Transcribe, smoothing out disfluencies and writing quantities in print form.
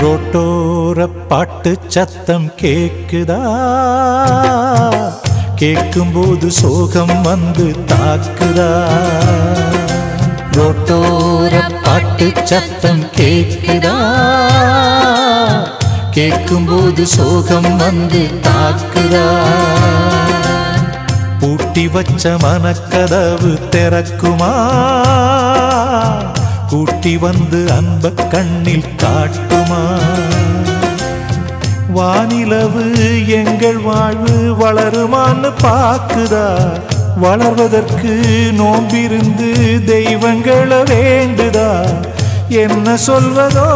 ரோட்டோர பாட்டு சத்தம் கேக்குதா கேட்கும்போது சோகம் வந்து தாக்குதா ரோட்டோர பாட்டு சத்தம் கேக்குதா கேட்கும்போது சோகம் வந்து தாக்குதா பூட்டி வச்ச மனக்கதவு திறக்குமா கூட்டி வந்து அன்ப கண்ணில் காட்டுமா வானிலவு எங்கள் வாழ்வு வளருமான்னு பாக்குதா வளர்வதற்கு நோம்பிருந்து தெய்வங்களை வேண்டுதா என்ன சொல்வதோ